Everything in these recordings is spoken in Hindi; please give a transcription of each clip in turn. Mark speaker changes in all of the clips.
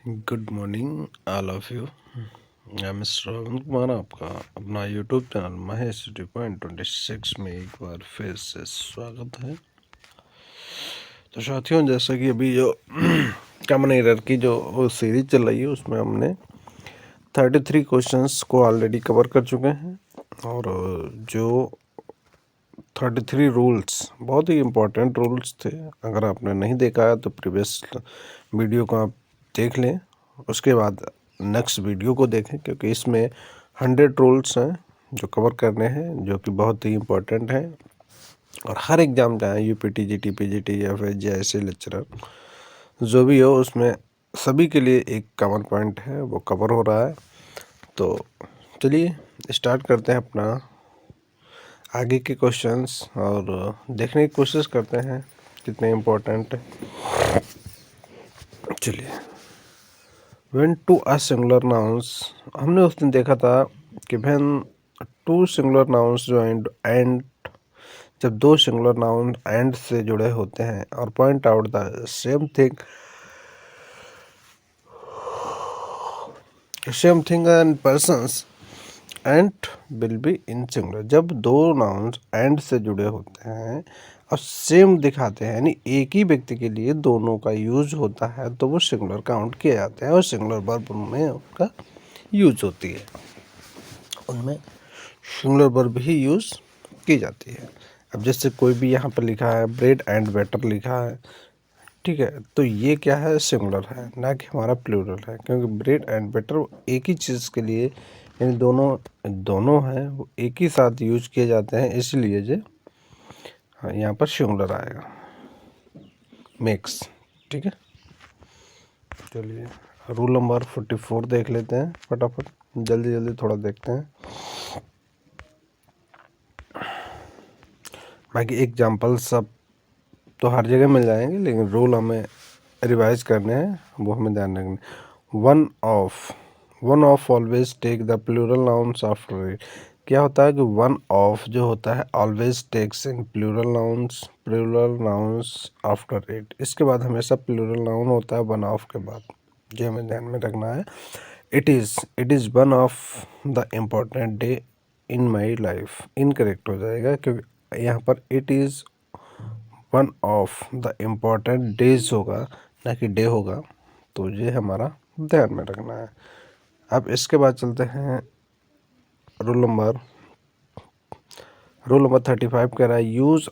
Speaker 1: Good morning all of you. मैं मिस्टर रविंद्र कुमार, आपका अपना यूट्यूब चैनल महेश 26 में एक बार फिर से स्वागत है। तो साथियों, जैसा कि अभी जो कॉमन एरर की जो सीरीज चल रही है उसमें हमने 33 क्वेश्चंस को ऑलरेडी कवर कर चुके हैं और जो 33 रूल्स बहुत ही इम्पोर्टेंट रूल्स थे। अगर आपने नहीं देखा है तो प्रीवियस वीडियो को आप देख लें, उसके बाद नेक्स्ट वीडियो को देखें, क्योंकि इसमें 100 रूल्स हैं जो कवर करने हैं, जो कि बहुत ही इम्पोर्टेंट हैं। और हर एग्ज़ाम चाहे यूपीटी, जीटी, पीजीटी या फिर जेएससी लेक्चरर जो भी हो, उसमें सभी के लिए एक कॉमन पॉइंट है, वो कवर हो रहा है। तो चलिए स्टार्ट करते हैं अपना आगे के क्वेश्चंस और देखने की कोशिश करते हैं कितने इम्पोर्टेंट है। चलिए, when two a singular nouns, हमने उस दिन देखा था कि व्हेन टू सिंगुलर नाउन्स जो एंड जब दो सिंगुलर नाउन एंड से जुड़े होते हैं और point out the same thing and persons and will be in singular. जब दो नाउन्स एंड से जुड़े होते हैं और सेम दिखाते हैं, यानी एक ही व्यक्ति के लिए दोनों का यूज होता है, तो वो सिंगुलर काउंट किए जाते हैं और सिंगुलर वर्ब में उनका यूज होती है, उनमें सिंगुलर वर्ब ही यूज की जाती है। अब जैसे कोई भी यहाँ पर लिखा है ब्रेड एंड बटर लिखा है, ठीक है, तो ये क्या है, सिंगुलर है, ना कि हमारा प्लूरल है, क्योंकि ब्रेड एंड बटर एक ही चीज़ के लिए, यानी दोनों हैं, वो एक ही साथ यूज किए जाते हैं, इसलिए जो यहाँ पर सिंगुलर आएगा, मेक्स। ठीक है, चलिए रूल नंबर 44 देख लेते हैं फटाफट, जल्दी जल्दी थोड़ा देखते हैं। बाकी एग्जाम्पल सब तो हर जगह मिल जाएंगे, लेकिन रूल हमें रिवाइज करने हैं, वो हमें ध्यान रखना। One of always take the plural nouns after it. क्या होता है कि वन ऑफ जो होता है always takes in plural nouns after it. इसके बाद हमेशा प्लूरल नाउन होता है वन ऑफ के बाद, ये हमें ध्यान में रखना है। It is one of the important day in my life, incorrect हो जाएगा, क्योंकि यहाँ पर it is one of the important days होगा, ना कि डे होगा, तो ये हमारा ध्यान में रखना है। अब इसके बाद चलते हैं रूल नंबर 35 कह रहा है use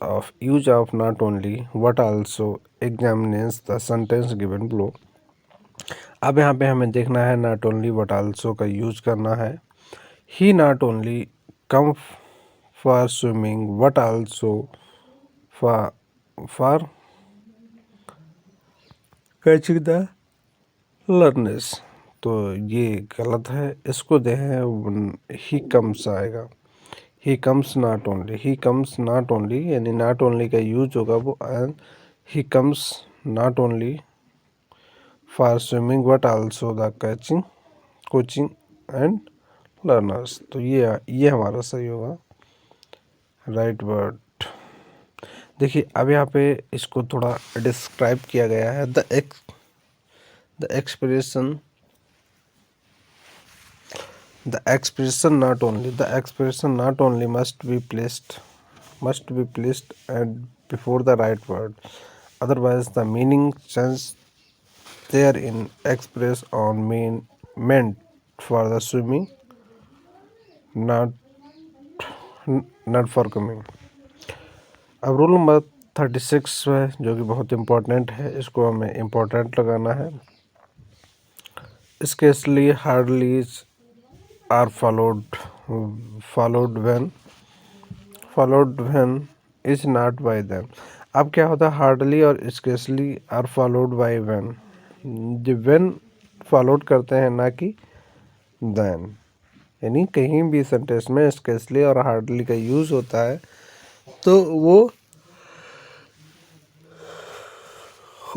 Speaker 1: of not only but also examines the sentence given below. अब यहाँ पे हमें देखना है नॉट ओनली व्हाट आल्सो का यूज करना है। He not only come for swimming but also for catching the learners, तो ये गलत है, इसको दे हैं ही कम्स आएगा। ही कम्स नॉट ओनली, यानी नॉट ओनली का यूज होगा वो, and he comes not only for swimming but also the catching coaching and learners, तो ये हमारा सही होगा, राइट वर्ड। देखिए अब यहाँ पे इसको थोड़ा डिस्क्राइब किया गया है। The expression not only must be placed and before the right word, otherwise the meaning change therein express on meant for the swimming, not for coming। अब रूल नंबर 36 है, जो कि बहुत इम्पोर्टेंट है, इसको हमें इम्पोर्टेंट लगाना है। Scarcely, hardly are followed when is not by them। अब क्या होता है, हार्डली और स्केसली आर फॉलोड बाय व्हेन, जब व्हेन फॉलोड करते हैं ना कि देन, यानी कहीं भी सेंटेंस में स्केसली और हार्डली का यूज होता है तो वो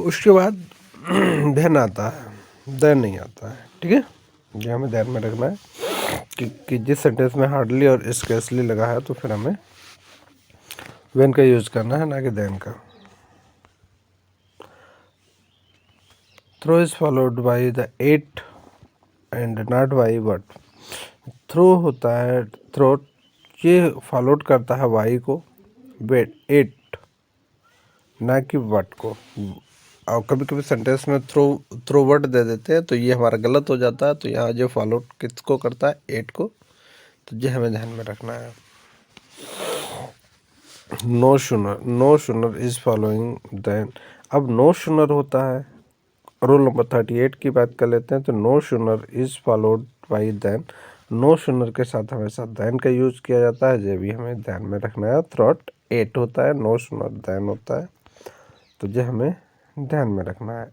Speaker 1: उसके बाद देन आता है, देन नहीं आता है। ठीक है, ये हमें ध्यान में रखना है कि जिस सेंटेंस में हार्डली और स्केसली लगा है तो फिर हमें व्हेन का यूज करना है, ना कि देन का। Throw is followed by the eight and not by but. Throw होता है, थ्रो ये फॉलोड करता है वाई को, बेट एट ना कि बट को। और कभी कभी सेंटेंस में थ्रो वर्ड दे देते हैं तो ये हमारा गलत हो जाता है। तो यहाँ जो फॉलो किसको करता है, एट को, तो ये हमें ध्यान में रखना है। No sooner is following then. अब नो शूनर होता है, रूल नंबर 38 की बात कर लेते हैं। तो no sooner is followed by then. No sooner के साथ हमेशा देन का यूज किया जाता है, ये भी हमें ध्यान में रखना है। थ्रोट एट होता है, नो शूनर देन होता है, तो ये हमें ध्यान में रखना है।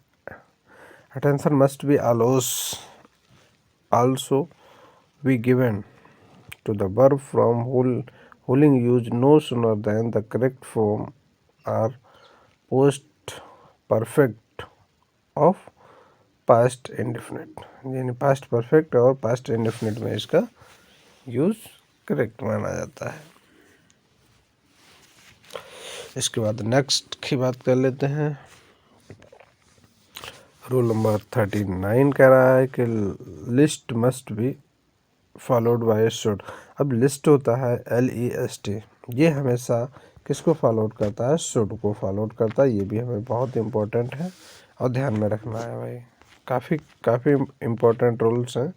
Speaker 1: Attention must be also be given to the verb from wholing use no sooner than the correct form or post perfect of past indefinite। यानी पास्ट परफेक्ट और पास्ट इंडेफिनिट में इसका यूज करेक्ट माना जाता है। इसके बाद नेक्स्ट की बात कर लेते हैं। रूल नंबर 39 कह रहा है कि list must be followed by should. अब लिस्ट होता है LEST, ये हमेशा किसको फॉलोड करता है, शुड को फॉलोड करता है। ये भी हमें बहुत इम्पोर्टेंट है और ध्यान में रखना है भाई। काफ़ी इम्पोर्टेंट रूल्स हैं।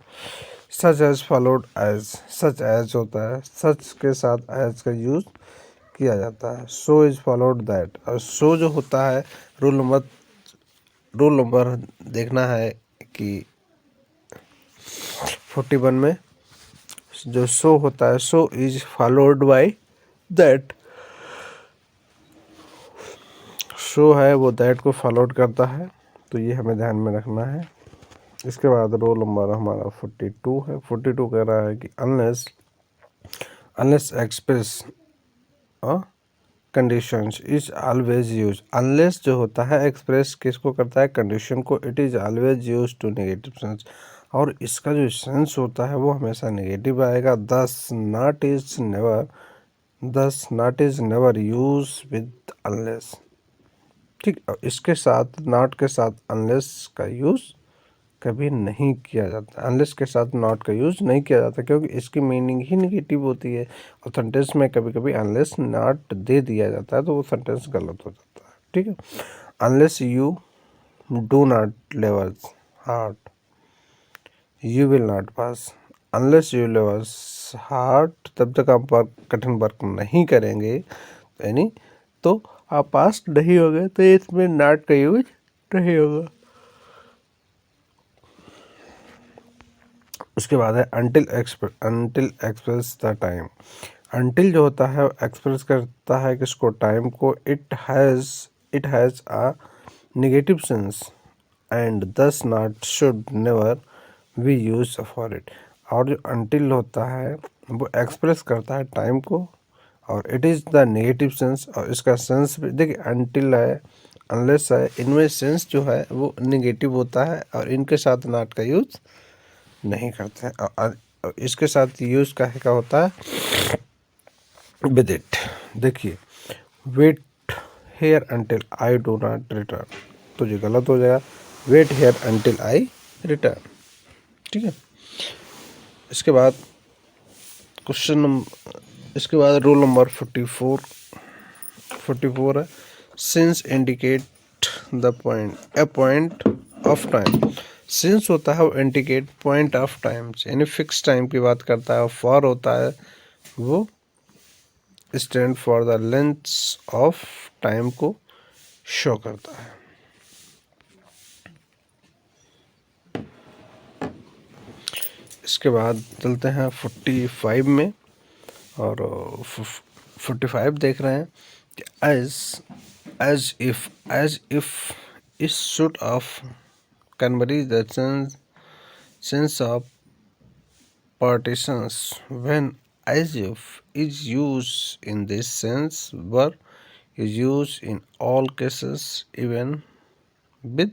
Speaker 1: Such as followed as, such as होता है, सच के साथ एज का यूज किया जाता है। So is followed that. और सो जो होता है, रूल नंबर देखना है कि 41 में जो सो होता है, so is followed by that. So है वो दैट को फॉलोड करता है, तो ये हमें ध्यान में रखना है। इसके बाद रोल नंबर हमारा 42 है। 42 कह रहा है कि unless express conditions is always use. Unless जो होता है एक्सप्रेस किसको करता है, कंडीशन को। It is always use to negative sense, और इसका जो सेंस होता है वो हमेशा नेगेटिव आएगा। दस not is never use with unless. ठीक, इसके साथ नॉट के साथ अनलेस का यूज कभी नहीं किया जाता। अनलेस के साथ नॉट का यूज नहीं किया जाता, क्योंकि इसकी मीनिंग ही नेगेटिव होती है। और सेंटेंस में कभी कभी अनलेस नॉट दे दिया जाता है तो वो सेंटेंस गलत हो जाता है। ठीक है, अनलेस यू डू नॉट लेवर hard you will not pass. Unless you लेवर हार्ड, तब तक आप कठिन वर्क नहीं करेंगे, यानी तो आप पास नहीं होंगे, तो इसमें नॉट का यूज नहीं होगा। उसके बाद है until express the time. Until जो होता है एक्सप्रेस करता है किसको, टाइम को। It has a negative sense and thus not should never be use for it. और जो अंटिल होता है वो एक्सप्रेस करता है टाइम को, और it is the negative sense. और इसका सेंस भी देखिए, अंटिल है, अनलेस है, इनमें सेंस जो है वो नेगेटिव होता है, और इनके साथ नॉट का यूज नहीं करते हैं। और इसके साथ यूज का होता है विद इट। देखिए, wait here until I do not return, तो ये गलत हो जाएगा। Wait here until I return. ठीक है, इसके बाद इसके बाद रूल नंबर 44 है। Since indicate the point of time. Since होता है वो इंडिकेट पॉइंट ऑफ टाइम, यानी फिक्स टाइम की बात करता है। और फॉर होता है वो stand for the length of time को शो करता है। इसके बाद चलते हैं 45 में, और 45 देख रहे हैं कि as if is suit of convey the sense of partitions when as if is used in this sense, verb is used in all cases even with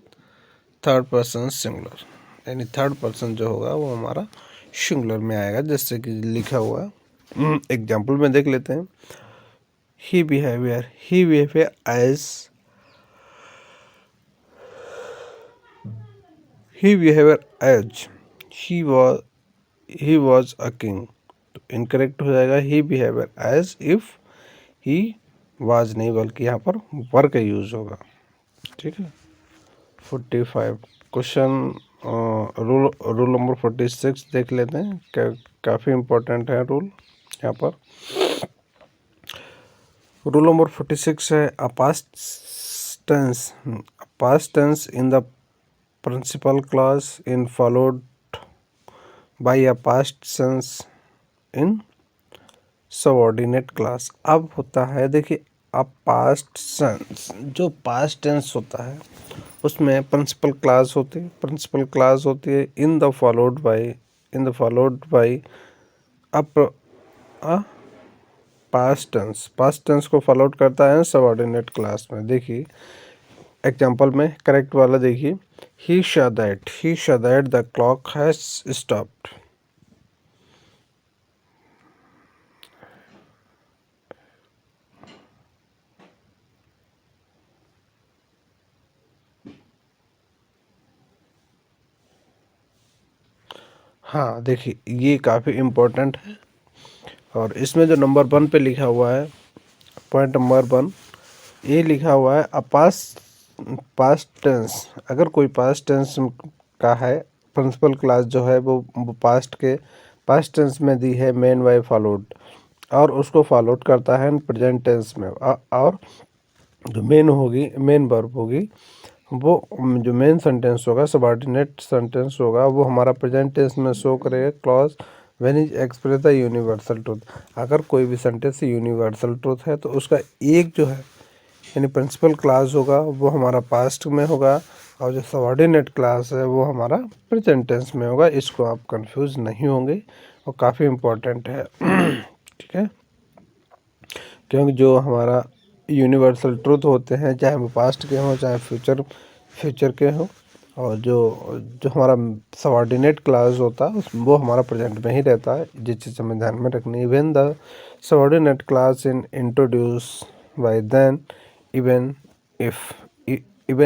Speaker 1: third person singular. यानी थर्ड पर्सन जो होगा वो हमारा सिंगुलर में आएगा, जैसे कि लिखा हुआ है। एग्जाम्पल में देख लेते हैं। He behaviour as he behaviour as he was a king. तो इनकरेक्ट हो जाएगा he behaviour as if he was नहीं, बल्कि यहाँ पर वर का यूज होगा। ठीक है। 45 क्वेश्चन रूल रूल नंबर 46 देख लेते हैं, काफ़ी इम्पोर्टेंट है रूल यहाँ पर। रूल नंबर 46 है a past tense in the principal clause in followed by a past tense in subordinate clause. अब होता है, देखिए, अब पास्ट टेंस, जो पास्ट टेंस होता है उसमें प्रिंसिपल क्लास होती है in the followed by up a past tense को फॉलो करता है सबऑर्डिनेट क्लास में। देखिए एग्जांपल में करेक्ट वाला देखिए, ही शा that the clock has stopped. हाँ देखिए, ये काफ़ी इम्पोर्टेंट है। और इसमें जो नंबर 1 पे लिखा हुआ है, पॉइंट नंबर 1, ये लिखा हुआ है पास्ट टेंस। अगर कोई पास्ट टेंस का है, प्रिंसिपल क्लास जो है वो पास्ट टेंस में दी है मेन बाय फॉलोड, और उसको फॉलोड करता है प्रेजेंट टेंस में, और जो मेन वर्ब होगी, वो जो मेन सेंटेंस होगा, सबऑर्डिनेट सेंटेंस होगा, वो हमारा प्रेजेंट टेंस में शो करेगा clause when is express the universal truth. अगर कोई भी सेंटेंस यूनिवर्सल ट्रूथ है तो उसका एक जो है यानी प्रिंसिपल क्लास होगा वो हमारा पास्ट में होगा, और जो सबऑर्डिनेट क्लास है वो हमारा प्रेजेंट टेंस में होगा। इसको आप कंफ्यूज नहीं होंगे, और काफ़ी इम्पोर्टेंट है। ठीक है, क्योंकि जो हमारा यूनिवर्सल ट्रूथ होते हैं, चाहे वो पास्ट के हों चाहे फ्यूचर के हों, और जो जो हमारा सबऑर्डिनेट क्लास होता है वो हमारा प्रेजेंट में ही रहता है। जिस चीज़ हमें ध्यान में रखनी है, when the subordinate clause in introduce by then even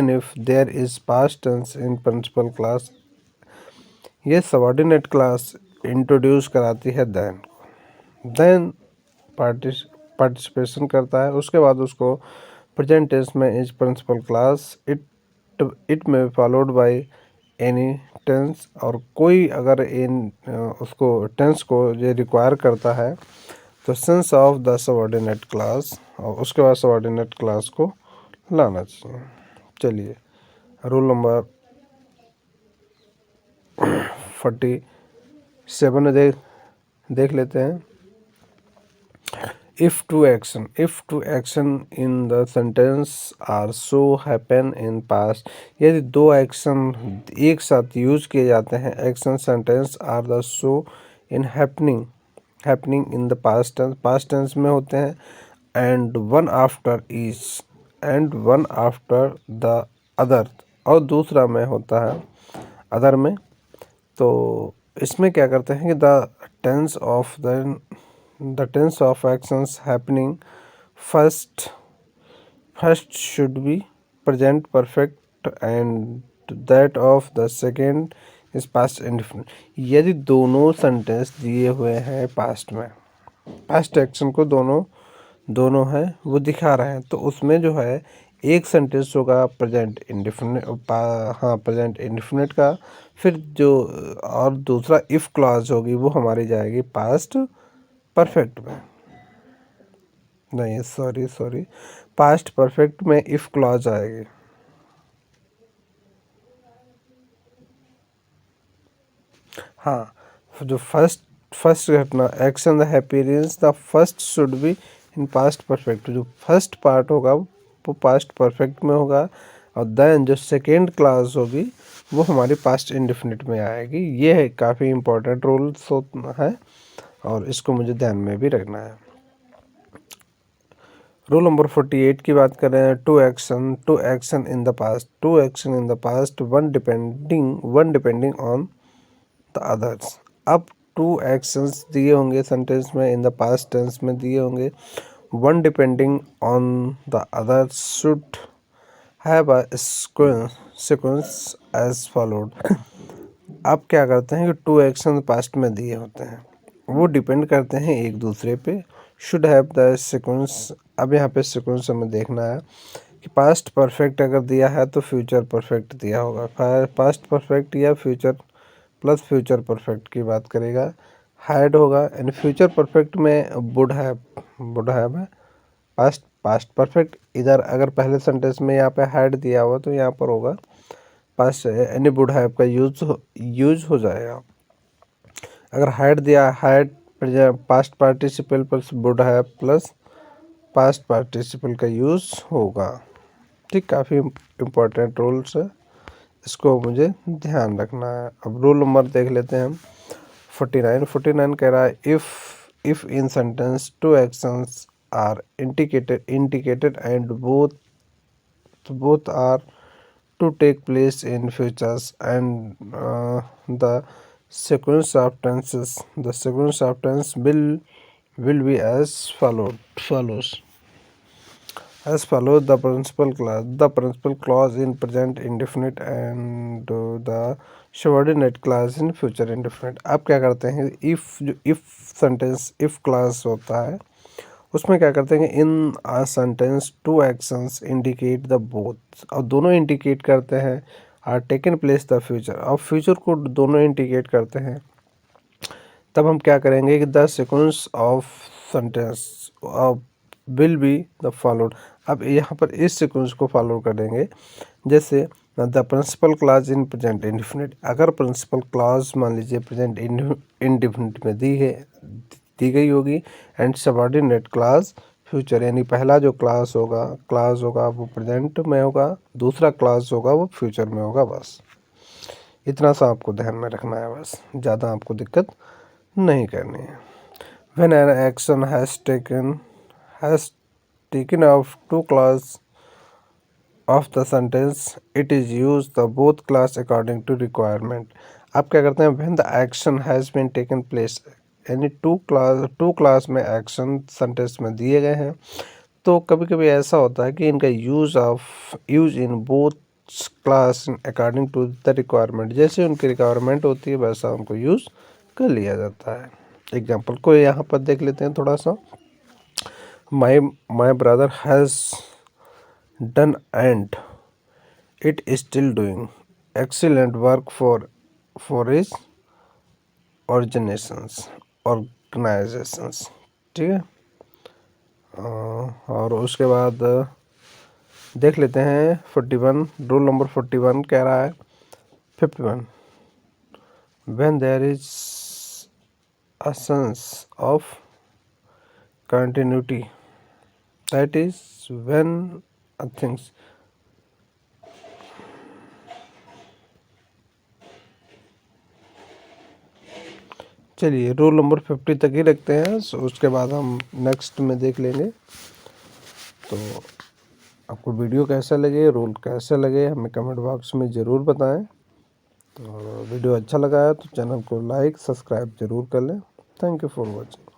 Speaker 1: if there is past tense in principal clause, ये सबऑर्डिनेट क्लास इंट्रोड्यूस कराती है देन पार्टिसिपेशन करता है। उसके बाद उसको प्रेजेंट टेंस में इज प्रिंसिपल क्लास इट में फॉलोड बाय एनी टेंस, और कोई अगर उसको टेंस को ये रिक्वायर करता है तो sense of the subordinate class, और उसके बाद सबऑर्डिनेट क्लास को लाना चाहिए। चलिए रूल नंबर 47 देख लेते हैं। If two action in the sentence are so happen in past, यदि दो एक्शन एक साथ यूज किए जाते हैं, action sentence are the so in happening in the past tense में होते हैं, and one after the other, और दूसरा में होता है अदर में। तो इसमें क्या करते हैं कि the tense of actions happening first should be present perfect and that of the second is past indefinite. यदि दोनों सेंटेंस दिए हुए हैं पास्ट में, पास्ट एक्शन को दोनों है वो दिखा रहे हैं, तो उसमें जो है एक सेंटेंस होगा प्रेजेंट इंडिफिनिट का, फिर जो और दूसरा इफ क्लॉज होगी वो हमारी जाएगी पास्ट परफेक्ट में। नहीं, सॉरी, पास्ट परफेक्ट में इफ क्लॉज आएगी। हाँ, जो फर्स्ट घटना action the happiness the first should be in past perfect, जो फर्स्ट पार्ट होगा वो पास्ट परफेक्ट में होगा, और देन जो सेकेंड क्लास होगी वो हमारी पास्ट इंडेफिनिट में आएगी। ये है काफ़ी इम्पोर्टेंट रूल्स है, और इसको मुझे ध्यान में भी रखना है। रूल नंबर 48 की बात करें, two action in the past one depending on the others. अब टू एक्शंस दिए होंगे सेंटेंस में, इन द पास्ट टेंस में दिए होंगे, one depending on the others should have a sequence as followed. अब क्या करते हैं कि 2 एक्शन पास्ट में दिए होते हैं, वो डिपेंड करते हैं एक दूसरे पे। शुड हैव द सीक्वेंस, अब यहाँ पे सीक्वेंस हमें देखना है कि पास्ट परफेक्ट अगर दिया है तो फ्यूचर परफेक्ट दिया होगा। पास्ट परफेक्ट या फ्यूचर प्लस फ्यूचर परफेक्ट की बात करेगा, हैड होगा। एंड फ्यूचर परफेक्ट में वुड हैव है। पास्ट पास्ट परफेक्ट इधर अगर पहले सेंटेंस में यहाँ पे हैड दिया हुआ तो यहाँ पर होगा पास्ट यानी वुड हैव का यूज हो जाएगा। अगर हैड दिया, had passed participle plus would have plus past participle का यूज होगा। ठीक, काफ़ी इम्पोर्टेंट रूल्स है, इसको मुझे ध्यान रखना है। अब रूल नंबर देख लेते हैं हम। 49 कह रहा है if in sentence 2 actions are indicated and both are to take place in futures and the sequence of tenses will be as follows. As follows: the principal clause in present indefinite and the subordinate clause in future indefinite। आप क्या करते हैं, if सेंटेंस if क्लास होता है उसमें क्या करते हैं, in a sentence 2 actions indicate the both, और दोनों इंडिकेट करते हैं are taken place the future, और फ्यूचर को दोनों इंडिकेट करते हैं। तब हम क्या करेंगे कि the sequence of sentence will be the followed. अब यहाँ पर इस सीक्वेंस को फॉलो करेंगे, जैसे the principal clause in present indefinite. अगर प्रिंसिपल क्लाज मान लीजिए प्रेजेंट इंडिफिनिट में दी गई होगी, एंड सबऑर्डिनेट क्लाज फ्यूचर, यानी पहला जो क्लास होगा वो प्रेजेंट में होगा, दूसरा क्लास होगा वो फ्यूचर में होगा। बस इतना सा आपको ध्यान में रखना है, बस ज़्यादा आपको दिक्कत नहीं करनी है। When an action has taken of 2 class of the sentence, it is used the both class according to requirement। आप क्या करते हैं, when the action has been taken place, यानी 2 क्लास में एक्शन सेंटेंस में दिए गए हैं, तो कभी कभी ऐसा होता है कि इनका use in both clause according to the requirement, जैसे उनकी रिक्वायरमेंट होती है वैसा उनको यूज़ कर लिया जाता है। एग्जाम्पल को यहाँ पर देख लेते हैं थोड़ा सा। My brother has done and it still doing excellent work for his organisations. ठीक है, और उसके बाद देख लेते हैं 41, रूल नंबर 41 कह रहा है 51, when there is a sense of continuity, that is when things। चलिए रूल नंबर 50 तक ही रखते हैं, उसके बाद हम नेक्स्ट में देख लेंगे। तो आपको वीडियो कैसा लगे, रूल कैसे लगे, हमें कमेंट बॉक्स में ज़रूर बताएं। तो वीडियो अच्छा लगा है तो चैनल को लाइक सब्सक्राइब ज़रूर कर लें। Thank you for watching.